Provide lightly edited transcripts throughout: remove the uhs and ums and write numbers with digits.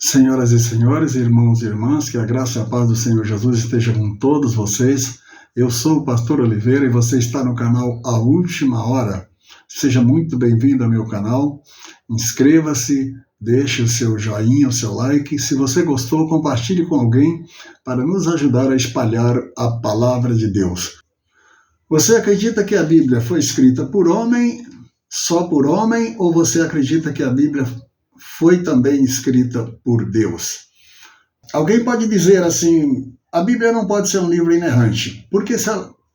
Senhoras e senhores, irmãos e irmãs, que a graça e a paz do Senhor Jesus esteja com todos vocês. Eu sou o Pastor Oliveira e você está no canal A Última Hora. Seja muito bem-vindo ao meu canal. Inscreva-se, deixe o seu joinha, o seu like. Se você gostou, compartilhe com alguém para nos ajudar a espalhar a palavra de Deus. Você acredita que a Bíblia foi escrita por homem, só por homem, ou você acredita que a Bíblia foi também escrita por Deus? Alguém pode dizer assim, a Bíblia não pode ser um livro inerrante, porque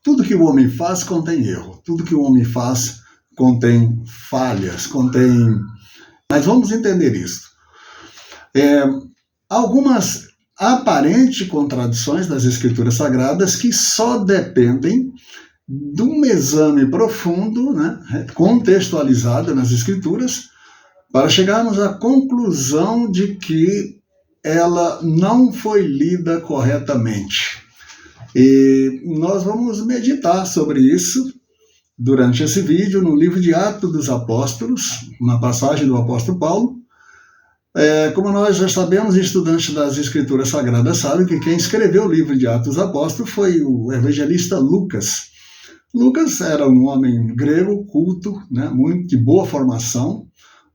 tudo que o homem faz contém erro, tudo que o homem faz contém falhas, Mas vamos entender isso. Algumas aparentes contradições das Escrituras Sagradas que só dependem de um exame profundo, contextualizado nas Escrituras, para chegarmos à conclusão de que ela não foi lida corretamente. E nós vamos meditar sobre isso durante esse vídeo no livro de Atos dos Apóstolos, na passagem do apóstolo Paulo. Como nós já sabemos, estudantes das Escrituras Sagradas sabem que quem escreveu o livro de Atos dos Apóstolos foi o evangelista Lucas. Lucas era um homem grego, culto, muito de boa formação,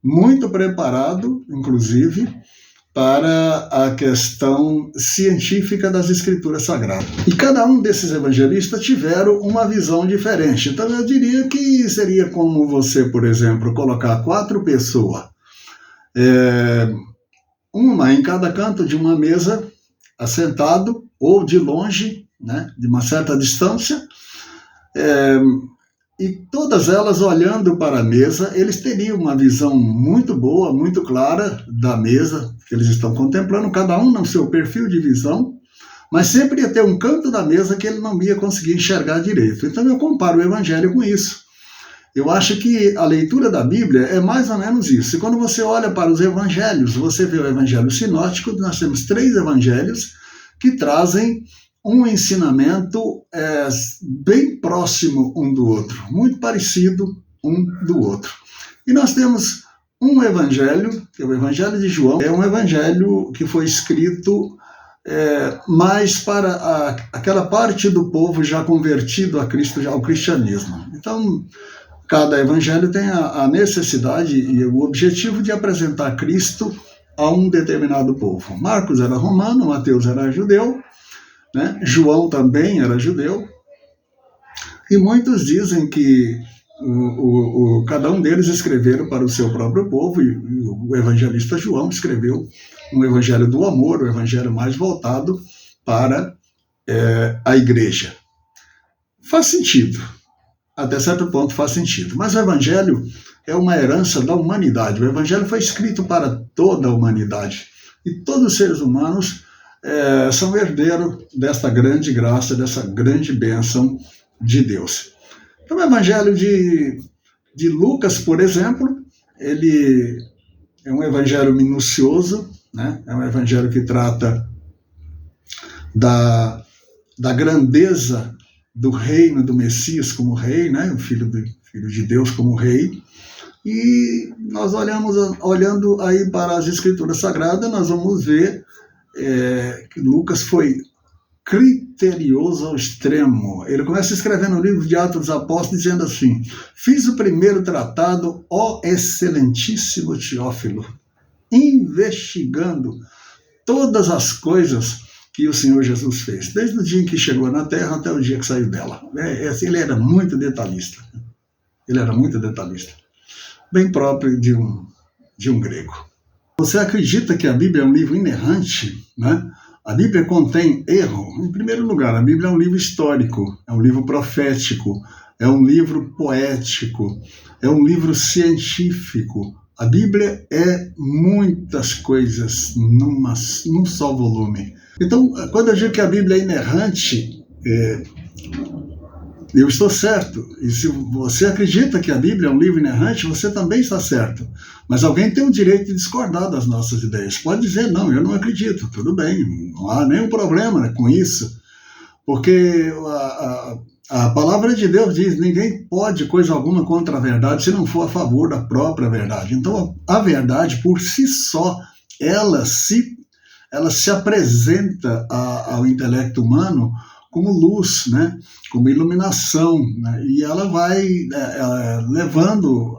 muito preparado, inclusive, para a questão científica das Escrituras Sagradas. E cada um desses evangelistas tiveram uma visão diferente. Então eu diria que seria como você, por exemplo, colocar 4 pessoas, uma em cada canto de uma mesa, assentado, ou de longe, de uma certa distância, e todas elas olhando para a mesa, eles teriam uma visão muito boa, muito clara da mesa que eles estão contemplando, cada um no seu perfil de visão, mas sempre ia ter um canto da mesa que ele não ia conseguir enxergar direito. Então eu comparo o evangelho com isso. Eu acho que a leitura da Bíblia é mais ou menos isso. E quando você olha para os evangelhos, você vê o evangelho sinótico, nós temos 3 evangelhos que trazem um ensinamento bem próximo um do outro, muito parecido um do outro. E nós temos um evangelho, que é o Evangelho de João, é um evangelho que foi escrito mais para aquela parte do povo já convertido a Cristo, ao cristianismo. Então, cada evangelho tem a necessidade e o objetivo de apresentar Cristo a um determinado povo. Marcos era romano, Mateus era judeu, João também era judeu, e muitos dizem que cada um deles escreveram para o seu próprio povo, e o evangelista João escreveu um evangelho do amor, o evangelho mais voltado para a igreja. Faz sentido, até certo ponto faz sentido, mas o evangelho é uma herança da humanidade. O evangelho foi escrito para toda a humanidade, e todos os seres humanos são herdeiros desta grande graça, dessa grande bênção de Deus. Então, o evangelho de Lucas, por exemplo, ele é um evangelho minucioso, é um evangelho que trata da grandeza do reino do Messias como rei, o filho de Deus como rei. E nós olhando aí para as Escrituras Sagradas, nós vamos ver que Lucas foi criterioso ao extremo. Ele começa a escrever no livro de Atos dos Apóstolos dizendo assim: fiz o primeiro tratado, ó excelentíssimo Teófilo, investigando todas as coisas que o Senhor Jesus fez, desde o dia em que chegou na terra até o dia que saiu dela. Ele era muito detalhista. Bem próprio de um grego. Você acredita que a Bíblia é um livro inerrante? A Bíblia contém erro? Em primeiro lugar, a Bíblia é um livro histórico, é um livro profético, é um livro poético, é um livro científico. A Bíblia é muitas coisas num só volume. Então, quando eu digo que a Bíblia é inerrante, eu estou certo. E se você acredita que a Bíblia é um livro inerrante, você também está certo. Mas alguém tem o direito de discordar das nossas ideias. Pode dizer, não, eu não acredito. Tudo bem, não há nenhum problema com isso. Porque a palavra de Deus diz, ninguém pode coisa alguma contra a verdade se não for a favor da própria verdade. Então, a verdade por si só ela se apresenta ao intelecto humano como luz, né? Como iluminação, né? E ela vai levando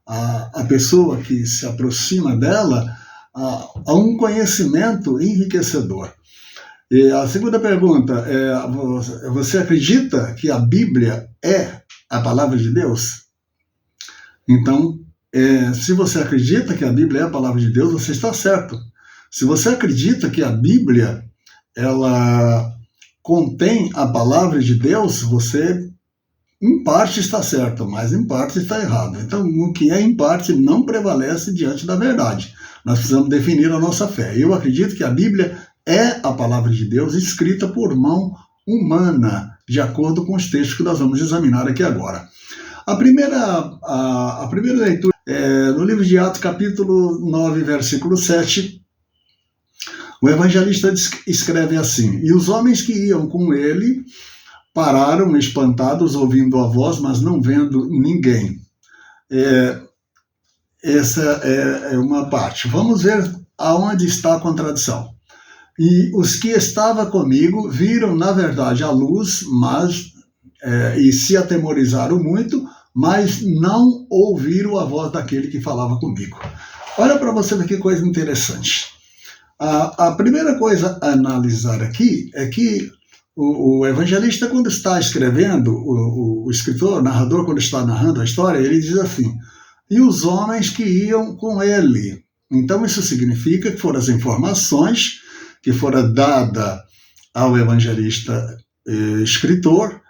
a pessoa que se aproxima dela a um conhecimento enriquecedor. E a segunda pergunta é: você acredita que a Bíblia é a palavra de Deus? Então, se você acredita que a Bíblia é a palavra de Deus, você está certo. Se você acredita que a Bíblia ela contém a palavra de Deus, você em parte está certo, mas em parte está errado. Então, o que é em parte não prevalece diante da verdade. Nós precisamos definir a nossa fé. Eu acredito que a Bíblia é a palavra de Deus escrita por mão humana, de acordo com os textos que nós vamos examinar aqui agora. A primeira leitura é no livro de Atos, capítulo 9, versículo 7. O evangelista escreve assim: e os homens que iam com ele pararam espantados, ouvindo a voz, mas não vendo ninguém. Essa é uma parte. Vamos ver aonde está a contradição. E os que estavam comigo viram, na verdade, a luz, e se atemorizaram muito, mas não ouviram a voz daquele que falava comigo. Olha para você ver que coisa interessante. A primeira coisa a analisar aqui é que o evangelista, quando está escrevendo, o escritor, o narrador, quando está narrando a história, ele diz assim: e os homens que iam com ele. Então isso significa que foram as informações que foram dadas ao evangelista escritor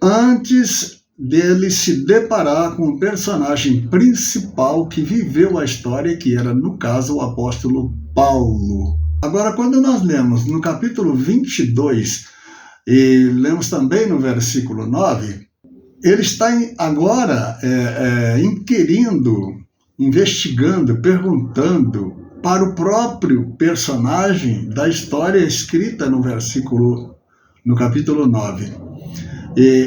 antes dele se deparar com o personagem principal que viveu a história, que era, no caso, o apóstolo Paulo. Agora, quando nós lemos no capítulo 22 e lemos também no versículo 9, ele está agora inquirindo, investigando, perguntando para o próprio personagem da história escrita no capítulo 9.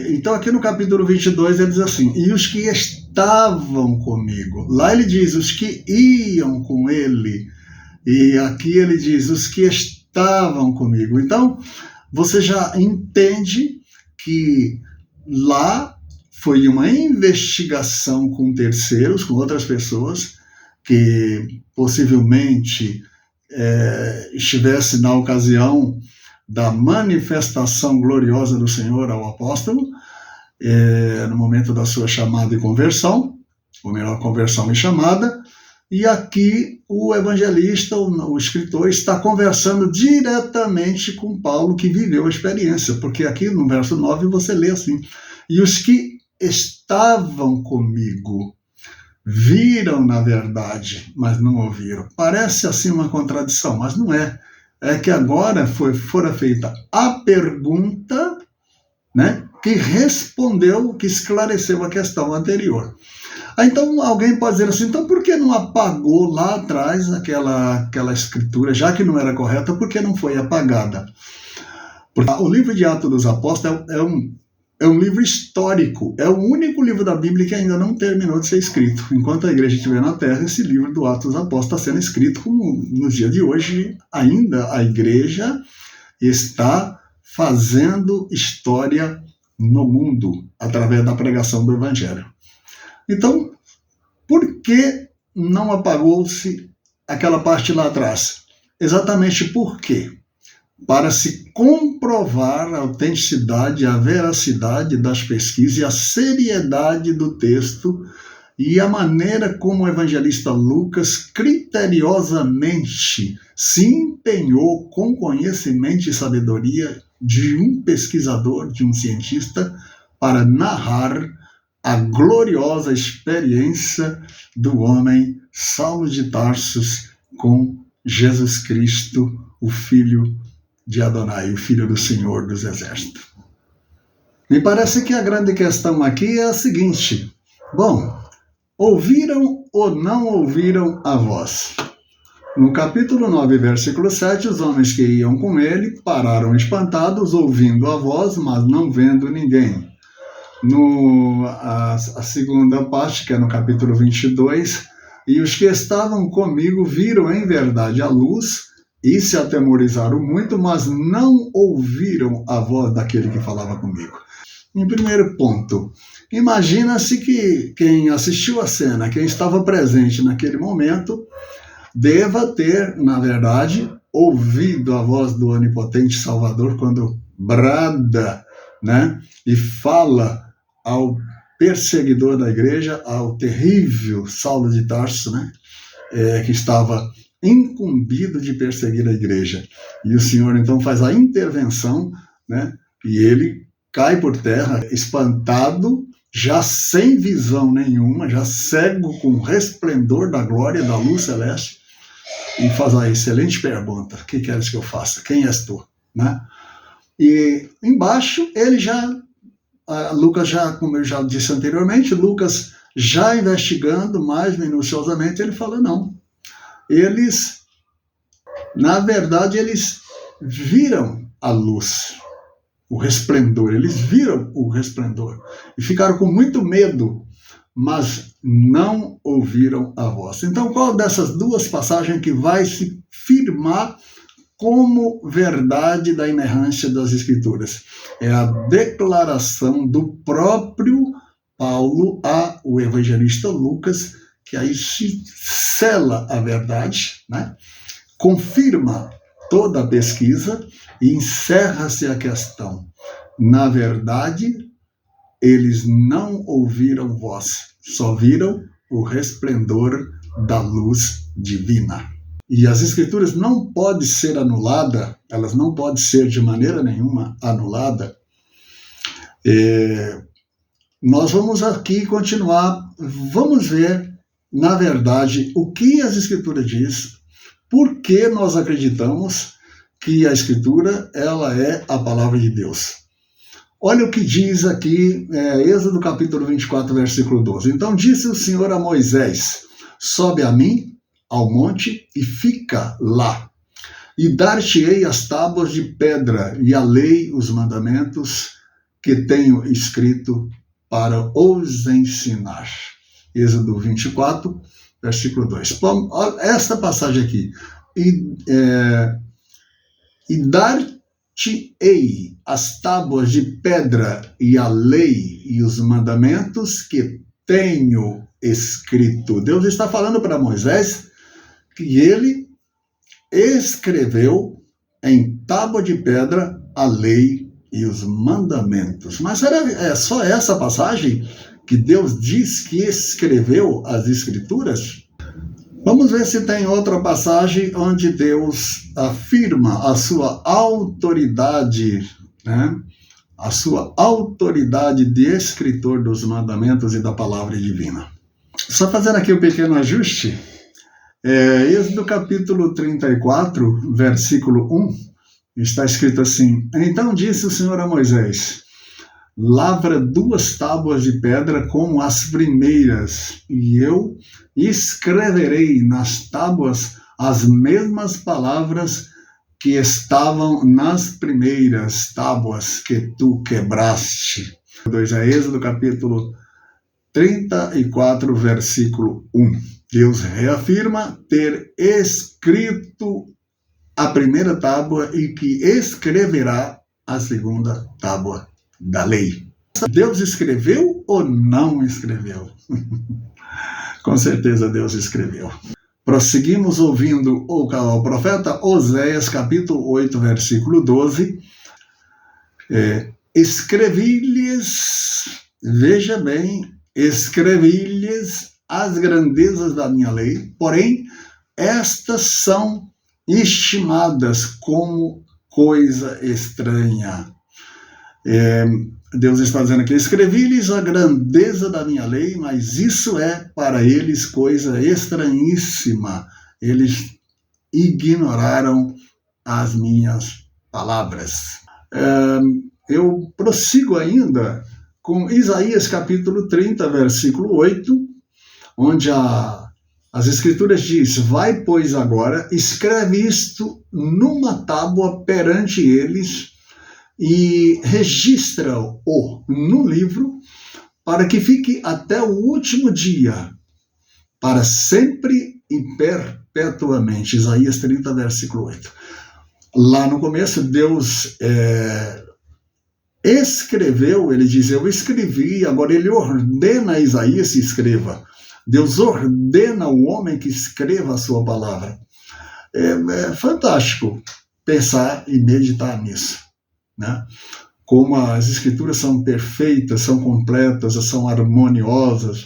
Então aqui no capítulo 22 ele diz assim: e os que estavam comigo. Lá ele diz os que iam com ele. E aqui ele diz os que estavam comigo. Então você já entende que lá foi uma investigação com terceiros, com outras pessoas, que possivelmente estivesse na ocasião da manifestação gloriosa do Senhor ao apóstolo, no momento da sua chamada e conversão, ou melhor, conversão e chamada, e aqui o evangelista, o escritor, está conversando diretamente com Paulo, que viveu a experiência, porque aqui no verso 9 você lê assim: e os que estavam comigo viram, na verdade, mas não ouviram. Parece assim uma contradição, mas não é. É que agora fora feita a pergunta, né, que respondeu, que esclareceu a questão anterior. Então alguém pode dizer assim: então por que não apagou lá atrás aquela escritura, já que não era correta, por que não foi apagada? Porque o livro de Atos dos Apóstolos é um livro histórico, é o único livro da Bíblia que ainda não terminou de ser escrito. Enquanto a igreja estiver na Terra, esse livro do Atos dos Apóstolos está sendo escrito, como no dia de hoje ainda a igreja está fazendo história no mundo, através da pregação do Evangelho. Então, por que não apagou-se aquela parte lá atrás? Exatamente por quê? Para se comprovar a autenticidade, a veracidade das pesquisas e a seriedade do texto e a maneira como o evangelista Lucas criteriosamente se empenhou com conhecimento e sabedoria de um pesquisador, de um cientista, para narrar a gloriosa experiência do homem Saulo de Tarsus com Jesus Cristo, o Filho de Adonai, o Filho do Senhor dos Exércitos. Me parece que a grande questão aqui é a seguinte: bom, ouviram ou não ouviram a voz? No capítulo 9, versículo 7, os homens que iam com ele pararam espantados, ouvindo a voz, mas não vendo ninguém. A segunda parte, que é no capítulo 22, E os que estavam comigo viram em verdade a luz e se atemorizaram muito, mas não ouviram a voz daquele que falava comigo. Em primeiro ponto, imagina-se que quem assistiu a cena, quem estava presente naquele momento, deva ter, na verdade, ouvido a voz do onipotente Salvador quando brada, né, e fala ao perseguidor da igreja, ao terrível Saulo de Tarso, né, que estava incumbido de perseguir a igreja. E o Senhor então faz a intervenção, né, e ele cai por terra, espantado, já sem visão nenhuma, já cego com o resplendor da glória da luz celeste, e faz a excelente pergunta: o que queres que eu faça? Quem és tu? Né? E embaixo ele já, Lucas já, como eu já disse anteriormente, Lucas já investigando mais minuciosamente, ele fala: não, eles, na verdade, eles viram a luz, o resplendor, eles viram o resplendor e ficaram com muito medo, mas não ouviram a voz. Então, qual dessas duas passagens que vai se firmar como verdade da inerrância das Escrituras? É a declaração do próprio Paulo ao evangelista Lucas, que aí se sela a verdade, né? Confirma toda a pesquisa e encerra-se a questão. Na verdade, eles não ouviram voz, só viram o resplendor da luz divina. E as Escrituras não podem ser anuladas, elas não podem ser de maneira nenhuma anuladas. Nós vamos aqui continuar, vamos ver, na verdade, o que as Escrituras diz, por que nós acreditamos que a Escritura ela é a palavra de Deus. Olha o que diz aqui, Êxodo capítulo 24, versículo 12. Então disse o Senhor a Moisés: sobe a mim ao monte e fica lá, e dar-te-ei as tábuas de pedra e a lei, os mandamentos que tenho escrito para os ensinar. Êxodo 24, versículo 2. Bom, esta passagem aqui. E dar-te-ei as tábuas de pedra e a lei e os mandamentos que tenho escrito. Deus está falando para Moisés que ele escreveu em tábua de pedra a lei e os mandamentos. Mas é só essa passagem que Deus diz que escreveu as Escrituras? Vamos ver se tem outra passagem onde Deus afirma a sua autoridade, né? A sua autoridade de escritor dos mandamentos e da palavra divina. Só fazendo aqui um pequeno ajuste, Êxodo capítulo 34, versículo 1, está escrito assim: então disse o Senhor a Moisés: lavra 2 tábuas de pedra como as primeiras, e eu escreverei nas tábuas as mesmas palavras que estavam nas primeiras tábuas que tu quebraste. 2 Êxodo capítulo 34, versículo 1. Deus reafirma ter escrito a primeira tábua e que escreverá a segunda tábua da lei. Deus escreveu ou não escreveu? Com certeza Deus escreveu. Prosseguimos ouvindo o profeta Oséias, capítulo 8, versículo 12. Escrevi-lhes, veja bem, escrevi-lhes as grandezas da minha lei, porém, estas são estimadas como coisa estranha. Deus está dizendo aqui: escrevi-lhes a grandeza da minha lei, mas isso é para eles coisa estranhíssima. Eles ignoraram as minhas palavras. Eu prossigo ainda com Isaías capítulo 30, versículo 8, onde as Escrituras diz: vai, pois, agora, escreve isto numa tábua perante eles, e registra-o no livro, para que fique até o último dia, para sempre e perpetuamente. Isaías 30, versículo 8. Lá no começo, Deus escreveu, ele diz, eu escrevi, agora ele ordena a Isaías que escreva. Deus ordena ao homem que escreva a sua palavra. É fantástico pensar e meditar nisso, né? Como as escrituras são perfeitas, são completas, são harmoniosas.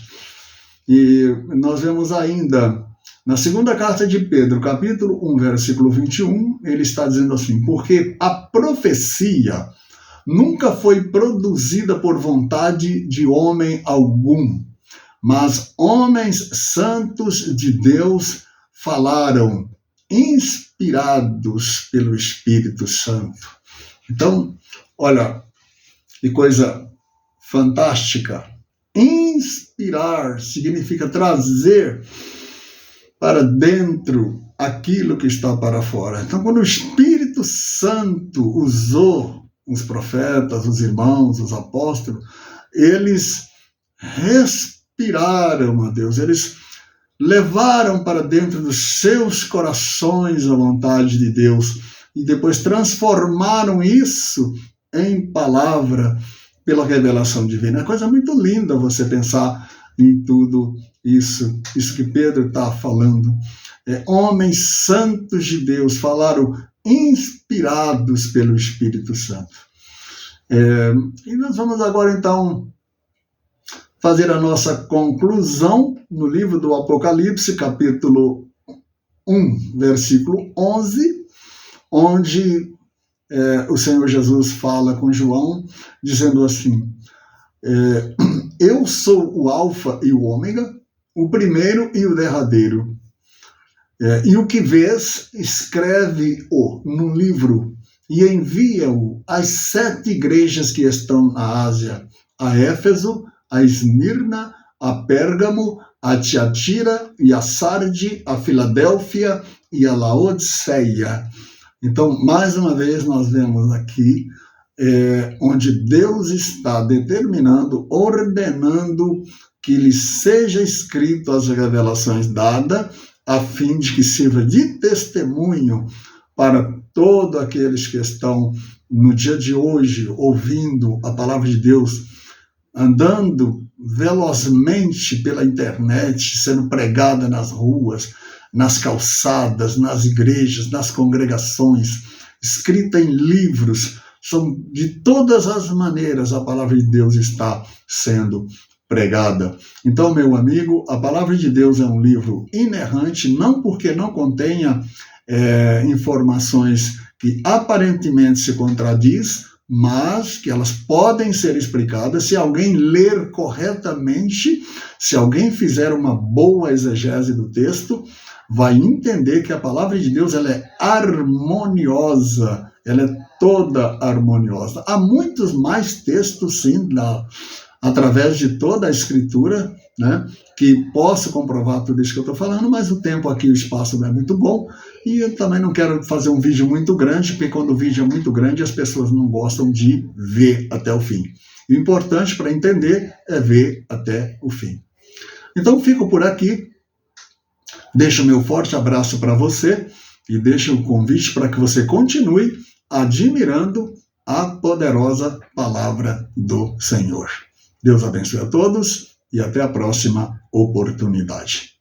E nós vemos ainda, na segunda carta de Pedro, capítulo 1, versículo 21, ele está dizendo assim, porque a profecia nunca foi produzida por vontade de homem algum, mas homens santos de Deus falaram, inspirados pelo Espírito Santo. Então, olha, que coisa fantástica. Inspirar significa trazer para dentro aquilo que está para fora. Então, quando o Espírito Santo usou os profetas, os irmãos, os apóstolos, eles respiraram a Deus, eles levaram para dentro dos seus corações a vontade de Deus e depois transformaram isso em palavra pela revelação divina. É coisa muito linda você pensar em tudo isso que Pedro está falando. Homens santos de Deus falaram inspirados pelo Espírito Santo. E nós vamos agora, então, fazer a nossa conclusão no livro do Apocalipse, capítulo 1, versículo 11, onde o Senhor Jesus fala com João, dizendo assim, eu sou o Alfa e o Ômega, o primeiro e o derradeiro. E o que vês, escreve-o num livro e envia-o às 7 igrejas que estão na Ásia, a Éfeso, a Esmirna, a Pérgamo, a Tiatira e a Sarde, a Filadélfia e a Laodiceia. Então, mais uma vez, nós vemos aqui onde Deus está determinando, ordenando que lhe seja escrito as revelações dadas, a fim de que sirva de testemunho para todos aqueles que estão no dia de hoje ouvindo a palavra de Deus, andando velozmente pela internet, sendo pregada nas ruas, nas calçadas, nas igrejas, nas congregações, escrita em livros. São de todas as maneiras a palavra de Deus está sendo pregada. Então, meu amigo, a palavra de Deus é um livro inerrante, não porque não contenha informações que aparentemente se contradiz, mas que elas podem ser explicadas se alguém ler corretamente, se alguém fizer uma boa exegese do texto, vai entender que a palavra de Deus ela é harmoniosa, ela é toda harmoniosa. Há muitos mais textos, sim, através de toda a Escritura, né, que posso comprovar tudo isso que eu estou falando, mas o tempo aqui, o espaço não é muito bom, e eu também não quero fazer um vídeo muito grande, porque quando o vídeo é muito grande, as pessoas não gostam de ver até o fim. O importante para entender é ver até o fim. Então, fico por aqui, deixo o meu forte abraço para você, e deixo o convite para que você continue admirando a poderosa palavra do Senhor. Deus abençoe a todos e até a próxima oportunidade.